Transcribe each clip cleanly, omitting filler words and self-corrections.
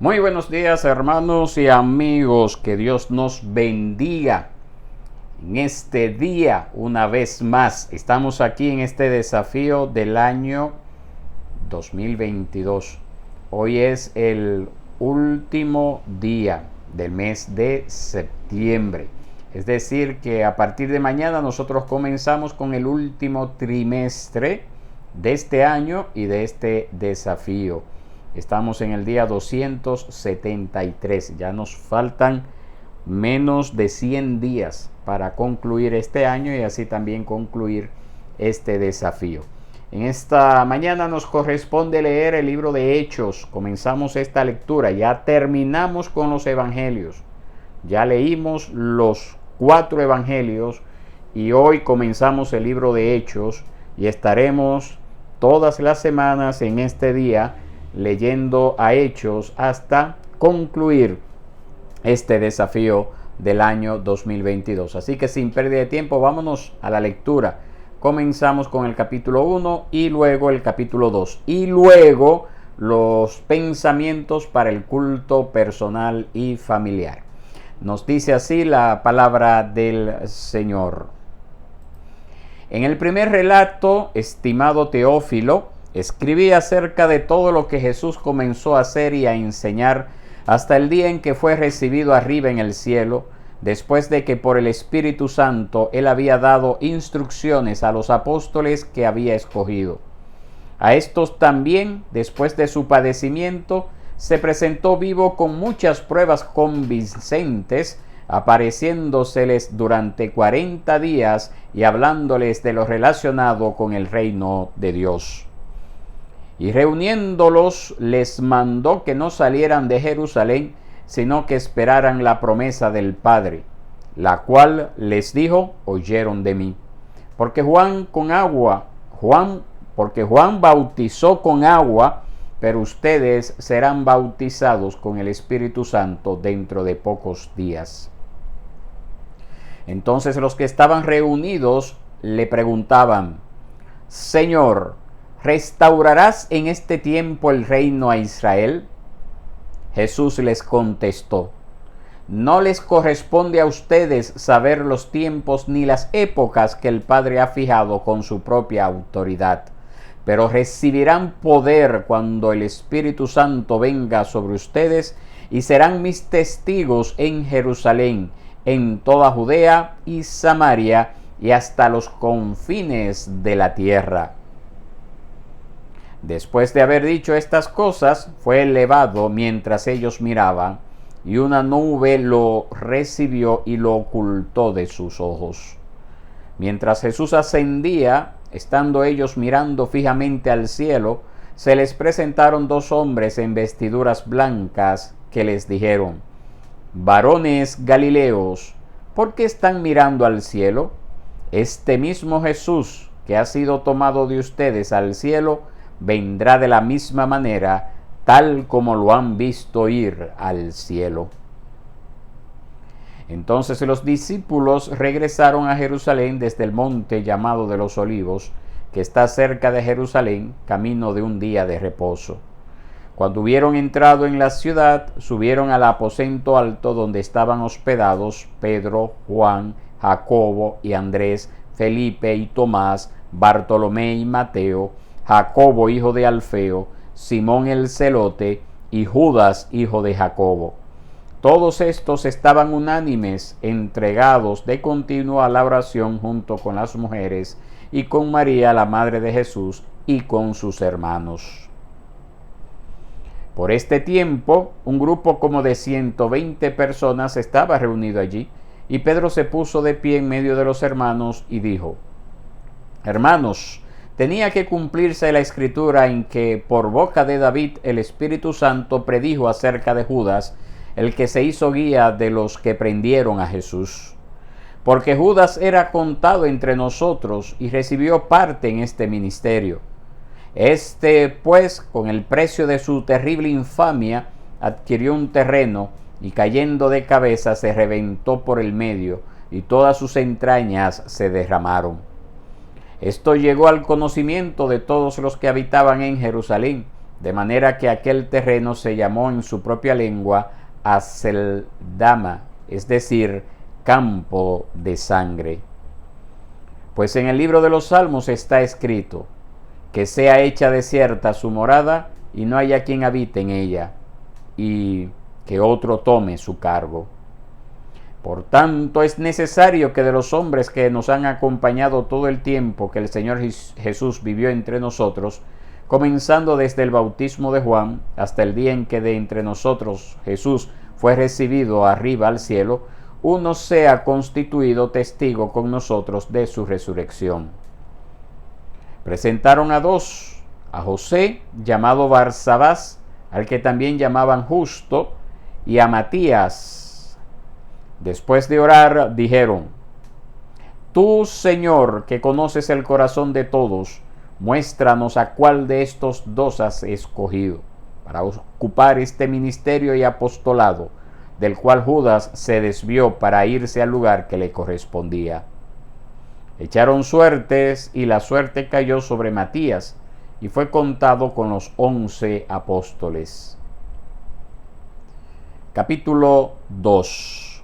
Muy buenos días, hermanos y amigos, que Dios nos bendiga en este día una vez más. Estamos aquí en este desafío del año 2022. Hoy es el último día del mes de septiembre. Es decir, que a partir de mañana nosotros comenzamos con el último trimestre de este año y de este desafío. Estamos en el día 273. Ya nos faltan menos de 100 días para concluir este año y así también concluir este desafío. En esta mañana nos corresponde leer el libro de Hechos. Comenzamos esta lectura. Ya terminamos con los evangelios. Ya leímos los 4 evangelios y hoy comenzamos el libro de Hechos y estaremos todas las semanas en este día leyendo a Hechos hasta concluir este desafío del año 2022. Así que sin pérdida de tiempo, vámonos a la lectura. Comenzamos con el capítulo 1 y luego el capítulo 2 y luego los pensamientos para el culto personal y familiar. Nos dice así la palabra del Señor. En el primer relato, estimado Teófilo, escribí acerca de todo lo que Jesús comenzó a hacer y a enseñar hasta el día en que fue recibido arriba en el cielo, después de que por el Espíritu Santo Él había dado instrucciones a los apóstoles que había escogido. A estos también, después de su padecimiento, se presentó vivo con muchas pruebas convincentes, apareciéndoseles durante 40 días y hablándoles de lo relacionado con el reino de Dios. Y reuniéndolos les mandó que no salieran de Jerusalén, sino que esperaran la promesa del Padre, la cual les dijo: oyeron de mí. Porque Juan bautizó con agua, pero ustedes serán bautizados con el Espíritu Santo dentro de pocos días. Entonces los que estaban reunidos le preguntaban: Señor, ¿restaurarás en este tiempo el reino a Israel? Jesús les contestó: no les corresponde a ustedes saber los tiempos ni las épocas que el Padre ha fijado con su propia autoridad, pero recibirán poder cuando el Espíritu Santo venga sobre ustedes y serán mis testigos en Jerusalén, en toda Judea y Samaria y hasta los confines de la tierra. Después de haber dicho estas cosas, fue elevado mientras ellos miraban, y una nube lo recibió y lo ocultó de sus ojos. Mientras Jesús ascendía, estando ellos mirando fijamente al cielo, se les presentaron 2 hombres en vestiduras blancas que les dijeron: varones Galileos, ¿por qué están mirando al cielo? Este mismo Jesús que ha sido tomado de ustedes al cielo, vendrá de la misma manera, tal como lo han visto ir al cielo. Entonces los discípulos regresaron a Jerusalén desde el monte llamado de los Olivos, que está cerca de Jerusalén, camino de un día de reposo. Cuando hubieron entrado en la ciudad, subieron al aposento alto donde estaban hospedados Pedro, Juan, Jacobo y Andrés, Felipe y Tomás, Bartolomé y Mateo, Jacobo hijo de Alfeo, Simón el celote y Judas hijo de Jacobo. Todos estos estaban unánimes, entregados de continuo a la oración junto con las mujeres y con María, la madre de Jesús, y con sus hermanos. Por este tiempo, un grupo como de 120 personas estaba reunido allí, y Pedro se puso de pie en medio de los hermanos y dijo: hermanos, tenía que cumplirse la escritura en que por boca de David el Espíritu Santo predijo acerca de Judas, el que se hizo guía de los que prendieron a Jesús. Porque Judas era contado entre nosotros y recibió parte en este ministerio. Este, pues, con el precio de su terrible infamia, adquirió un terreno y cayendo de cabeza se reventó por el medio y todas sus entrañas se derramaron. Esto llegó al conocimiento de todos los que habitaban en Jerusalén, de manera que aquel terreno se llamó en su propia lengua Aceldama, es decir, campo de sangre. Pues en el libro de los Salmos está escrito, que sea hecha desierta su morada y no haya quien habite en ella, y que otro tome su cargo. Por tanto, es necesario que de los hombres que nos han acompañado todo el tiempo que el Señor Jesús vivió entre nosotros, comenzando desde el bautismo de Juan hasta el día en que de entre nosotros Jesús fue recibido arriba al cielo, uno sea constituido testigo con nosotros de su resurrección. Presentaron a dos, a José, llamado Barsabás, al que también llamaban Justo, y a Matías. Después de orar, dijeron: Tú, Señor, que conoces el corazón de todos, muéstranos a cuál de estos dos has escogido para ocupar este ministerio y apostolado, del cual Judas se desvió para irse al lugar que le correspondía. Echaron suertes y la suerte cayó sobre Matías y fue contado con los 11 apóstoles. Capítulo 2.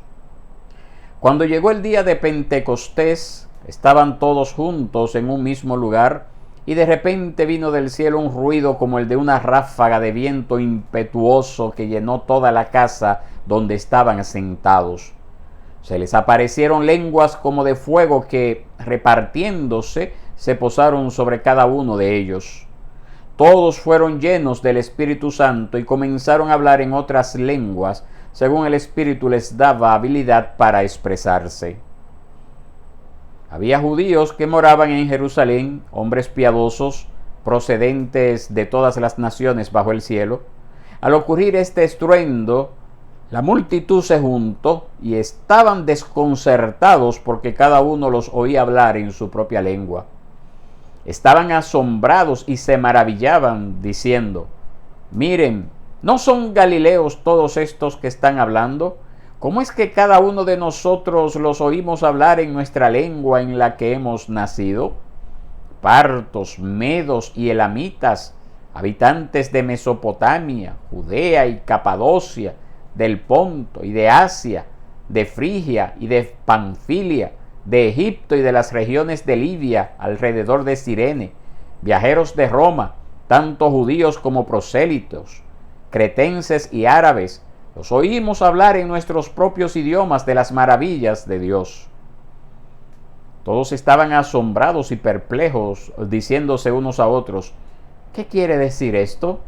Cuando llegó el día de Pentecostés, estaban todos juntos en un mismo lugar, y de repente vino del cielo un ruido como el de una ráfaga de viento impetuoso que llenó toda la casa donde estaban sentados. Se les aparecieron lenguas como de fuego que, repartiéndose, se posaron sobre cada uno de ellos. Todos fueron llenos del Espíritu Santo y comenzaron a hablar en otras lenguas, según el Espíritu les daba habilidad para expresarse. Había judíos que moraban en Jerusalén, hombres piadosos, procedentes de todas las naciones bajo el cielo. Al ocurrir este estruendo, la multitud se juntó y estaban desconcertados porque cada uno los oía hablar en su propia lengua. Estaban asombrados y se maravillaban, diciendo: Miren, ¿no son galileos todos estos que están hablando? ¿Cómo es que cada uno de nosotros los oímos hablar en nuestra lengua en la que hemos nacido? Partos, medos y elamitas, habitantes de Mesopotamia, Judea y Capadocia, del Ponto y de Asia, de Frigia y de Panfilia, de Egipto y de las regiones de Libia alrededor de Cirene, viajeros de Roma, tanto judíos como prosélitos, cretenses y árabes, los oímos hablar en nuestros propios idiomas de las maravillas de Dios. Todos estaban asombrados y perplejos, diciéndose unos a otros: ¿Qué quiere decir esto?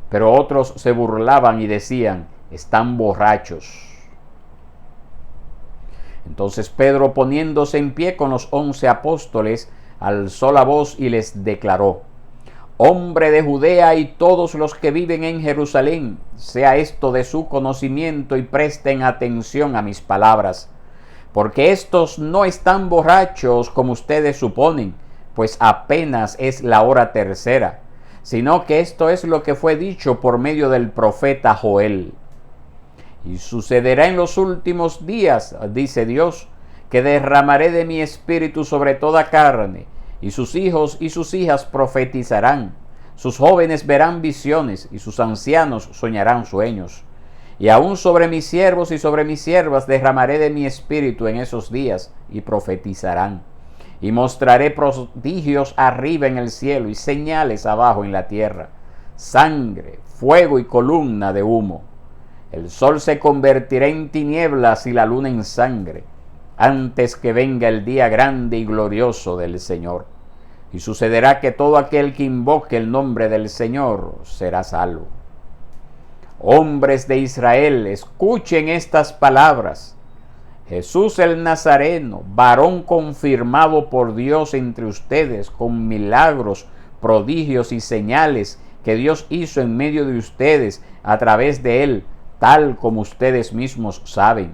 Pero otros se burlaban y decían: Están borrachos. Entonces Pedro, poniéndose en pie con los 11 apóstoles, alzó la voz y les declaró: Hombre de Judea y todos los que viven en Jerusalén, sea esto de su conocimiento y presten atención a mis palabras, porque estos no están borrachos como ustedes suponen, pues apenas es la hora tercera, sino que esto es lo que fue dicho por medio del profeta Joel. Y sucederá en los últimos días, dice Dios, que derramaré de mi espíritu sobre toda carne, y sus hijos y sus hijas profetizarán, sus jóvenes verán visiones, y sus ancianos soñarán sueños. Y aún sobre mis siervos y sobre mis siervas derramaré de mi espíritu en esos días, y profetizarán. Y mostraré prodigios arriba en el cielo, y señales abajo en la tierra: sangre, fuego y columna de humo. El sol se convertirá en tinieblas y la luna en sangre, antes que venga el día grande y glorioso del Señor. Y sucederá que todo aquel que invoque el nombre del Señor será salvo. Hombres de Israel, escuchen estas palabras. Jesús el Nazareno, varón confirmado por Dios entre ustedes con milagros, prodigios y señales que Dios hizo en medio de ustedes a través de él, tal como ustedes mismos saben.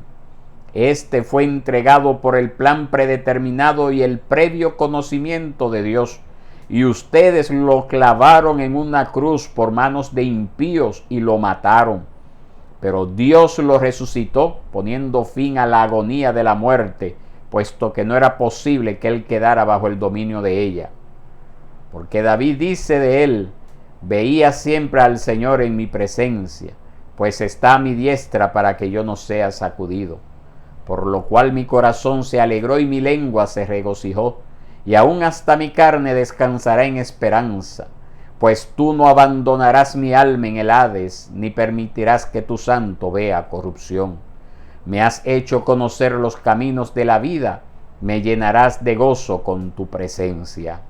Este fue entregado por el plan predeterminado y el previo conocimiento de Dios, y ustedes lo clavaron en una cruz por manos de impíos y lo mataron. Pero Dios lo resucitó, poniendo fin a la agonía de la muerte, puesto que no era posible que él quedara bajo el dominio de ella. Porque David dice de él: Veía siempre al Señor en mi presencia, pues está a mi diestra para que yo no sea sacudido. Por lo cual mi corazón se alegró y mi lengua se regocijó, y aún hasta mi carne descansará en esperanza, pues tú no abandonarás mi alma en el Hades, ni permitirás que tu santo vea corrupción. Me has hecho conocer los caminos de la vida, me llenarás de gozo con tu presencia.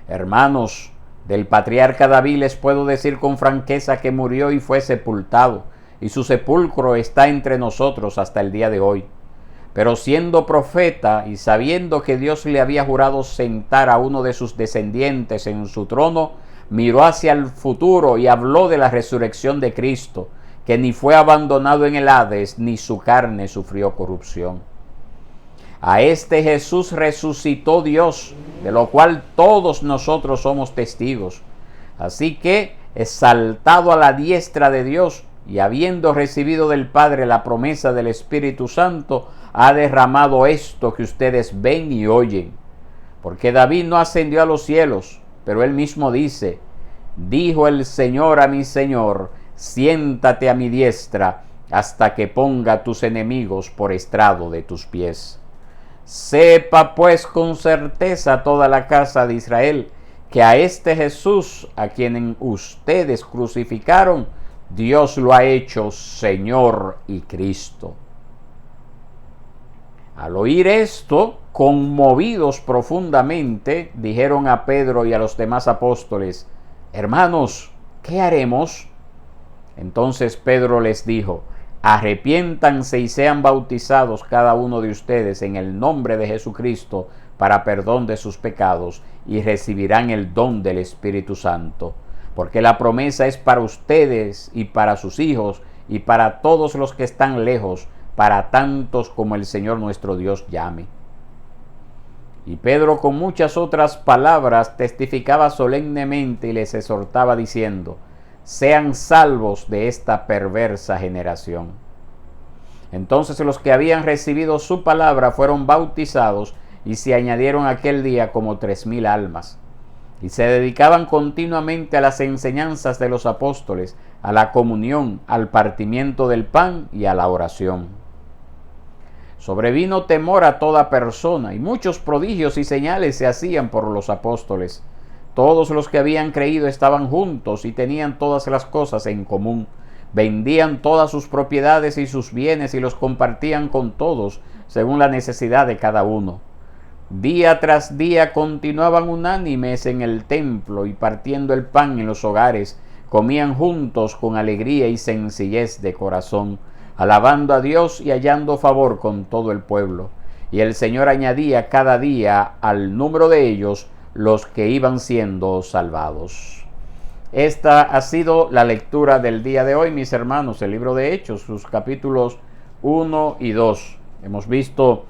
Hermanos, del patriarca David les puedo decir con franqueza que murió y fue sepultado, y su sepulcro está entre nosotros hasta el día de hoy. Pero siendo profeta y sabiendo que Dios le había jurado sentar a uno de sus descendientes en su trono, miró hacia el futuro y habló de la resurrección de Cristo, que ni fue abandonado en el Hades, ni su carne sufrió corrupción. A este Jesús resucitó Dios, de lo cual todos nosotros somos testigos. Así que, exaltado a la diestra de Dios, y habiendo recibido del Padre la promesa del Espíritu Santo, ha derramado esto que ustedes ven y oyen. Porque David no ascendió a los cielos, pero él mismo dice: dijo el Señor a mi Señor, siéntate a mi diestra, hasta que ponga tus enemigos por estrado de tus pies. Sepa pues con certeza toda la casa de Israel, que a este Jesús, a quien ustedes crucificaron, Dios lo ha hecho Señor y Cristo. Al oír esto, conmovidos profundamente, dijeron a Pedro y a los demás apóstoles: hermanos, ¿qué haremos? Entonces Pedro les dijo: arrepiéntanse y sean bautizados cada uno de ustedes en el nombre de Jesucristo para perdón de sus pecados, y recibirán el don del Espíritu Santo. Porque la promesa es para ustedes y para sus hijos y para todos los que están lejos, para tantos como el Señor nuestro Dios llame. Y Pedro con muchas otras palabras testificaba solemnemente y les exhortaba diciendo: sean salvos de esta perversa generación. Entonces los que habían recibido su palabra fueron bautizados, y se añadieron aquel día como 3,000 almas. Y se dedicaban continuamente a las enseñanzas de los apóstoles, a la comunión, al partimiento del pan y a la oración. Sobrevino temor a toda persona, y muchos prodigios y señales se hacían por los apóstoles. Todos los que habían creído estaban juntos y tenían todas las cosas en común. Vendían todas sus propiedades y sus bienes y los compartían con todos, según la necesidad de cada uno. Día tras día continuaban unánimes en el templo y partiendo el pan en los hogares, comían juntos con alegría y sencillez de corazón, alabando a Dios y hallando favor con todo el pueblo. Y el Señor añadía cada día al número de ellos los que iban siendo salvados. Esta ha sido la lectura del día de hoy, mis hermanos, el libro de Hechos, sus capítulos 1 y 2. Hemos visto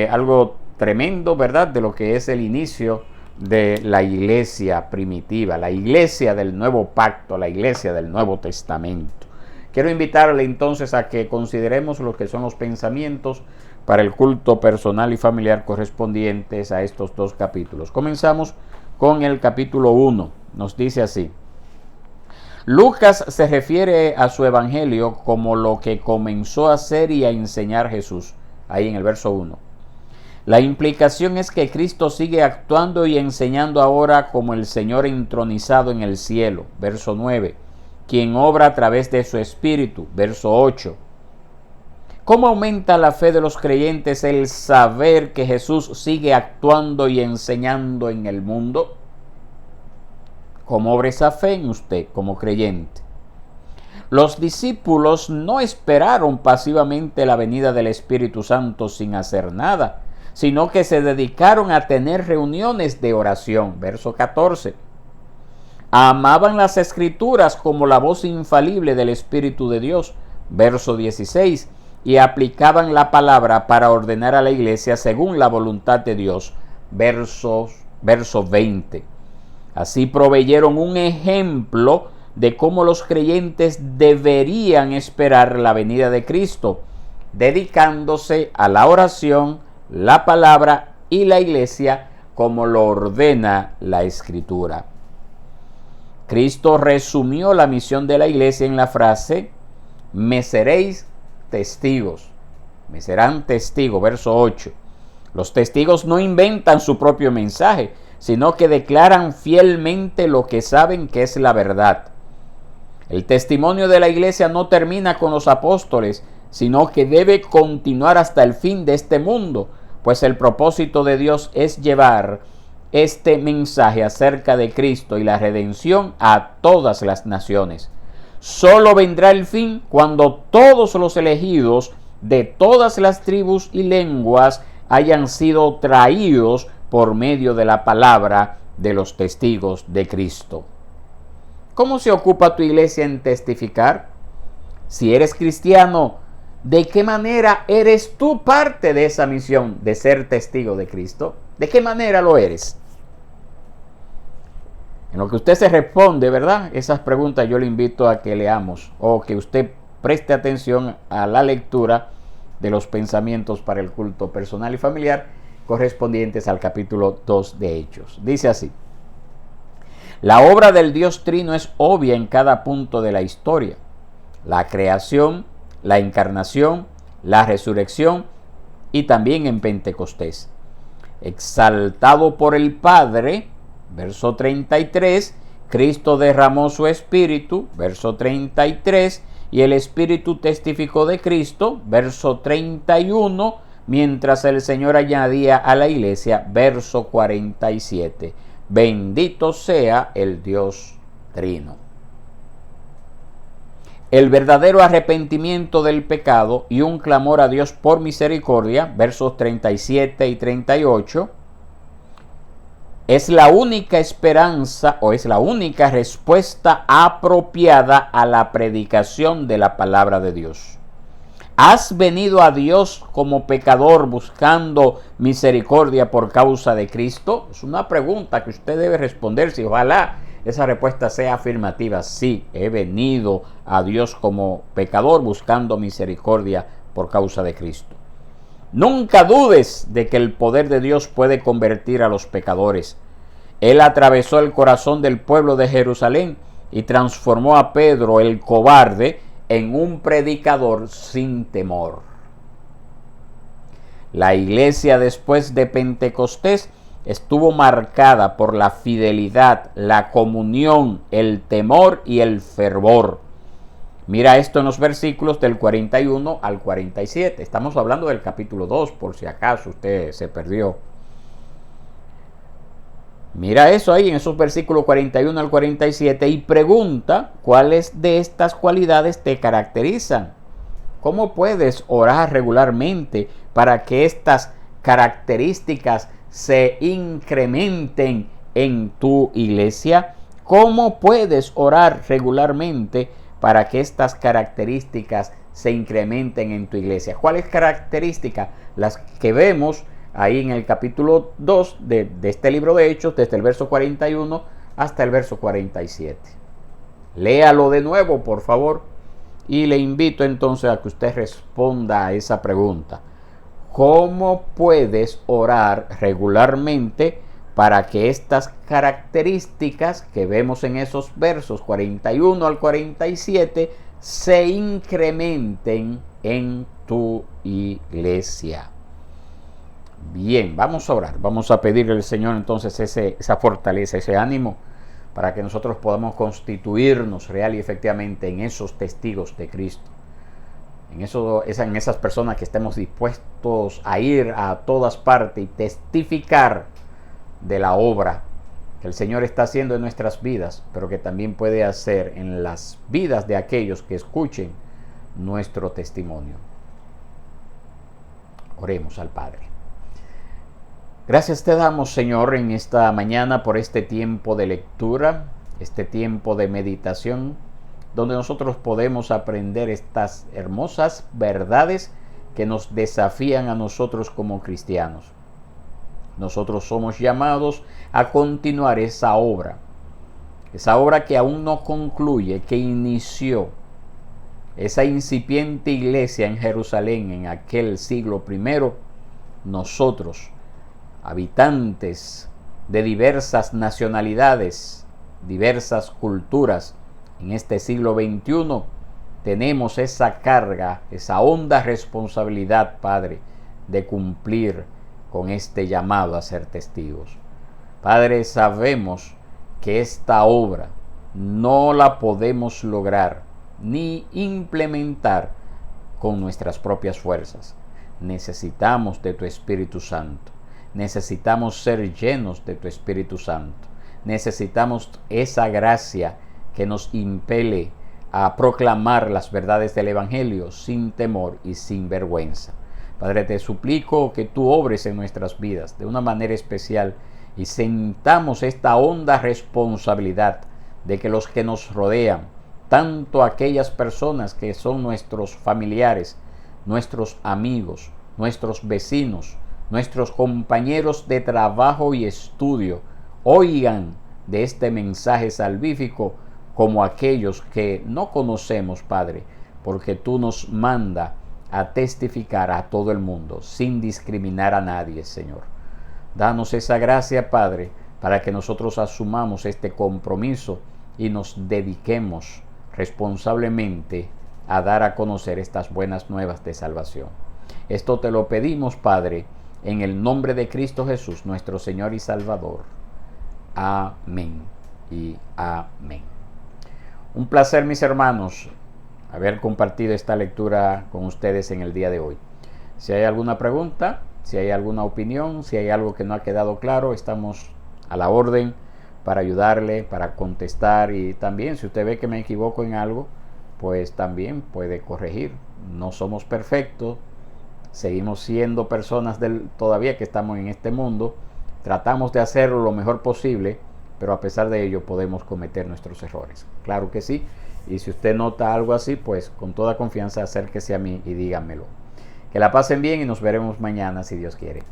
algo tremendo, ¿verdad?, de lo que es el inicio de la iglesia primitiva, la iglesia del nuevo pacto, la iglesia del Nuevo Testamento. Quiero invitarle entonces a que consideremos lo que son los pensamientos para el culto personal y familiar correspondientes a estos dos capítulos. Comenzamos con el capítulo 1. Nos dice así: Lucas se refiere a su evangelio como lo que comenzó a hacer y a enseñar Jesús, ahí en el verso 1. La implicación es que Cristo sigue actuando y enseñando ahora como el Señor entronizado en el cielo, verso 9, quien obra a través de su Espíritu, verso 8. ¿Cómo aumenta la fe de los creyentes el saber que Jesús sigue actuando y enseñando en el mundo? ¿Cómo obra esa fe en usted como creyente? Los discípulos no esperaron pasivamente la venida del Espíritu Santo sin hacer nada, sino que se dedicaron a tener reuniones de oración, verso 14. Amaban las Escrituras como la voz infalible del Espíritu de Dios, verso 16, y aplicaban la palabra para ordenar a la iglesia según la voluntad de Dios, verso 20. Así proveyeron un ejemplo de cómo los creyentes deberían esperar la venida de Cristo, dedicándose a la oración, la palabra y la iglesia como lo ordena la Escritura. Cristo resumió la misión de la iglesia en la frase: me seréis testigos. Me serán testigos, verso 8. Los testigos no inventan su propio mensaje, sino que declaran fielmente lo que saben que es la verdad. El testimonio de la iglesia no termina con los apóstoles, sino que debe continuar hasta el fin de este mundo, pues el propósito de Dios es llevar este mensaje acerca de Cristo y la redención a todas las naciones. Solo vendrá el fin cuando todos los elegidos de todas las tribus y lenguas hayan sido traídos por medio de la palabra de los testigos de Cristo. ¿Cómo se ocupa tu iglesia en testificar? Si eres cristiano, ¿de qué manera eres tú parte de esa misión de ser testigo de Cristo? ¿De qué manera lo eres? En lo que usted se responde, ¿verdad? Esas preguntas yo le invito a que leamos o que usted preste atención a la lectura de los pensamientos para el culto personal y familiar correspondientes al capítulo 2 de Hechos. Dice así: la obra del Dios Trino es obvia en cada punto de la historia. La creación, la encarnación, la resurrección y también en Pentecostés. Exaltado por el Padre, verso 33, Cristo derramó su Espíritu, verso 33, y el Espíritu testificó de Cristo, verso 31, mientras el Señor añadía a la iglesia, verso 47. Bendito sea el Dios Trino. El verdadero arrepentimiento del pecado y un clamor a Dios por misericordia, versos 37 y 38, es la única esperanza o es la única respuesta apropiada a la predicación de la palabra de Dios. ¿Has venido a Dios como pecador buscando misericordia por causa de Cristo? Es una pregunta que usted debe responderse y ojalá esa respuesta sea afirmativa. Sí, he venido a Dios como pecador buscando misericordia por causa de Cristo. Nunca dudes de que el poder de Dios puede convertir a los pecadores. Él atravesó el corazón del pueblo de Jerusalén y transformó a Pedro, el cobarde, en un predicador sin temor. La iglesia después de Pentecostés estuvo marcada por la fidelidad, la comunión, el temor y el fervor. Mira esto en los versículos del 41 al 47. Estamos hablando del capítulo 2, por si acaso usted se perdió. Mira eso ahí en esos versículos 41 al 47 y pregunta cuáles de estas cualidades te caracterizan. ¿Cómo puedes orar regularmente para que estas características se incrementen en tu iglesia? ¿Cómo puedes orar regularmente para que estas características se incrementen en tu iglesia? ¿Cuáles características? Las que vemos ahí en el capítulo 2 de este libro de Hechos, desde el verso 41 hasta el verso 47. Léalo de nuevo, por favor, y le invito entonces a que usted responda a esa pregunta. ¿Cómo puedes orar regularmente para que estas características que vemos en esos versos 41 al 47 se incrementen en tu iglesia? Bien, vamos a orar, vamos a pedirle al Señor entonces esa fortaleza, ese ánimo, para que nosotros podamos constituirnos real y efectivamente en esos testigos de Cristo, en esas personas que estemos dispuestos a ir a todas partes y testificar de la obra que el Señor está haciendo en nuestras vidas, pero que también puede hacer en las vidas de aquellos que escuchen nuestro testimonio. Oremos al Padre. Gracias te damos, Señor, en esta mañana por este tiempo de lectura, este tiempo de meditación, donde nosotros podemos aprender estas hermosas verdades que nos desafían a nosotros como cristianos. Nosotros somos llamados a continuar esa obra que aún no concluye, que inició esa incipiente iglesia en Jerusalén en aquel siglo I. Nosotros, habitantes de diversas nacionalidades, diversas culturas en este siglo XXI, tenemos esa carga, esa honda responsabilidad, Padre, de cumplir con este llamado a ser testigos. Padre, sabemos que esta obra no la podemos lograr ni implementar con nuestras propias fuerzas. Necesitamos de tu Espíritu Santo. Necesitamos ser llenos de tu Espíritu Santo. Necesitamos esa gracia que nos impele a proclamar las verdades del Evangelio sin temor y sin vergüenza. Padre, te suplico que tú obres en nuestras vidas de una manera especial y sintamos esta honda responsabilidad de que los que nos rodean, tanto aquellas personas que son nuestros familiares, nuestros amigos, nuestros vecinos, nuestros compañeros de trabajo y estudio, oigan de este mensaje salvífico como aquellos que no conocemos, Padre, porque tú nos mandas a testificar a todo el mundo sin discriminar a nadie, Señor. Danos esa gracia, Padre, para que nosotros asumamos este compromiso y nos dediquemos responsablemente a dar a conocer estas buenas nuevas de salvación. Esto te lo pedimos, Padre, en el nombre de Cristo Jesús, nuestro Señor y Salvador. Amén y amén. Un placer, mis hermanos, haber compartido esta lectura con ustedes en el día de hoy. Si hay alguna pregunta, si hay alguna opinión, si hay algo que no ha quedado claro, estamos a la orden para ayudarle, para contestar, y también si usted ve que me equivoco en algo, pues también puede corregir. No somos perfectos, seguimos siendo personas todavía que estamos en este mundo, tratamos de hacerlo lo mejor posible, pero a pesar de ello podemos cometer nuestros errores. Claro que sí, y si usted nota algo así, pues con toda confianza acérquese a mí y díganmelo. Que la pasen bien y nos veremos mañana si Dios quiere.